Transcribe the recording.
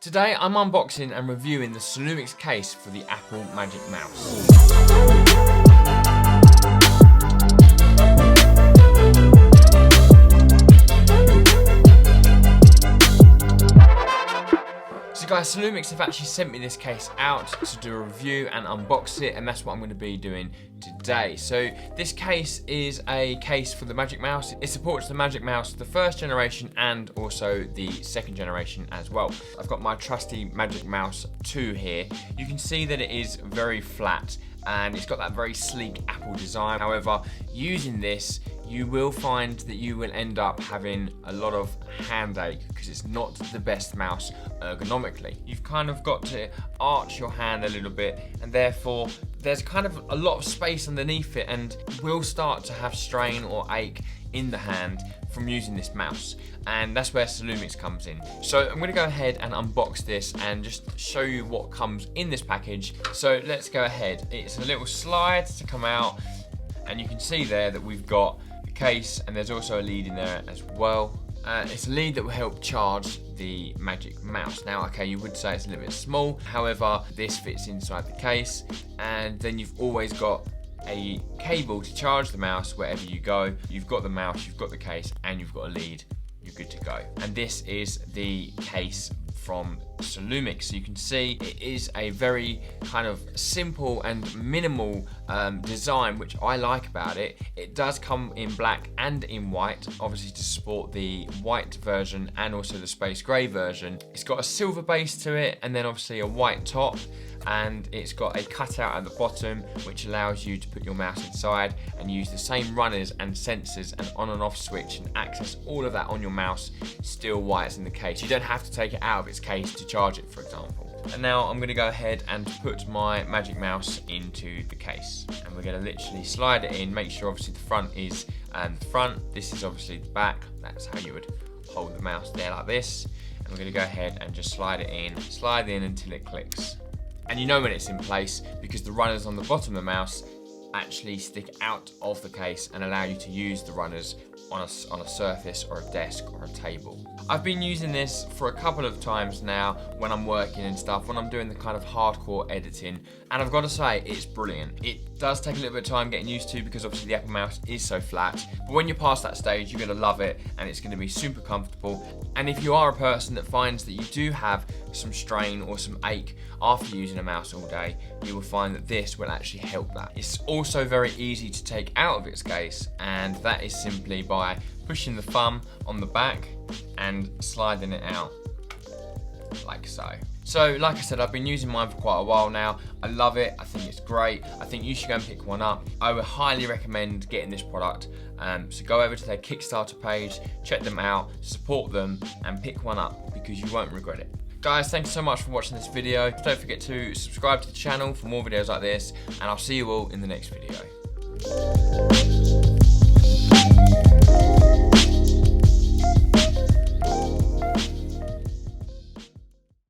Today I'm unboxing and reviewing the Solumics case for the Apple Magic Mouse. So guys, Solumics have actually sent me this case out to do a review and unbox it, and that's what I'm going to be doing today. So this case is a case for the Magic Mouse. It supports the Magic Mouse, the first generation and also the second generation as well. I've got my trusty Magic Mouse 2 here. You can see that it is very flat and it's got that very sleek Apple design. However, using this, you will find that you will end up having a lot of hand ache because it's not the best mouse ergonomically. You've kind of got to arch your hand a little bit, and therefore there's kind of a lot of space underneath it, and you will start to have strain or ache in the hand from using this mouse, and that's where Solumics comes in. So I'm going to go ahead and unbox this and just show you what comes in this package. So let's go ahead. It's a little slide to come out, and you can see there that we've got the case, and there's also a lead in there as well. It's a lead that will help charge the Magic Mouse. Now, okay, you would say it's a little bit small, however, this fits inside the case, and then you've always got a cable to charge the mouse wherever you go. You've got the mouse, you've got the case, and you've got a lead. You're good to go. And this is the case from Solumics. So you can see it is a very kind of simple and minimal design, which I like about it. It does come in black and in white, obviously to support the white version and also the space grey version. It's got a silver base to it, and then obviously a white top, and it's got a cutout at the bottom which allows you to put your mouse inside and use the same runners and sensors and on and off switch and access all of that on your mouse still while it's in the case. You don't have to take it out of its case to charge it, for example. And now I'm going to go ahead and put my Magic Mouse into the case, and we're going to literally slide it in. Make sure obviously the front is the front, this is obviously the back. That's how you would hold the mouse there, like this, and we're going to go ahead and just slide in until it clicks. And you know when it's in place because the runners on the bottom of the mouse actually stick out of the case and allow you to use the runners on a surface or a desk or a table. I've been using this for a couple of times now when I'm working and stuff, when I'm doing the kind of hardcore editing, and I've got to say it's brilliant. It does take a little bit of time getting used to because obviously the Apple Mouse is so flat, but when you're past that stage you're going to love it and it's going to be super comfortable. And if you are a person that finds that you do have some strain or some ache after using a mouse all day, you will find that this will actually help that. It's also very easy to take out of its case, and that is simply by pushing the thumb on the back and sliding it out like so. So like I said, I've been using mine for quite a while now. I love it, I think it's great. I think you should go and pick one up. I would highly recommend getting this product. So go over to their Kickstarter page, check them out, support them and pick one up because you won't regret it. Guys, thanks so much for watching this video. Don't forget to subscribe to the channel for more videos like this, and I'll see you all in the next video.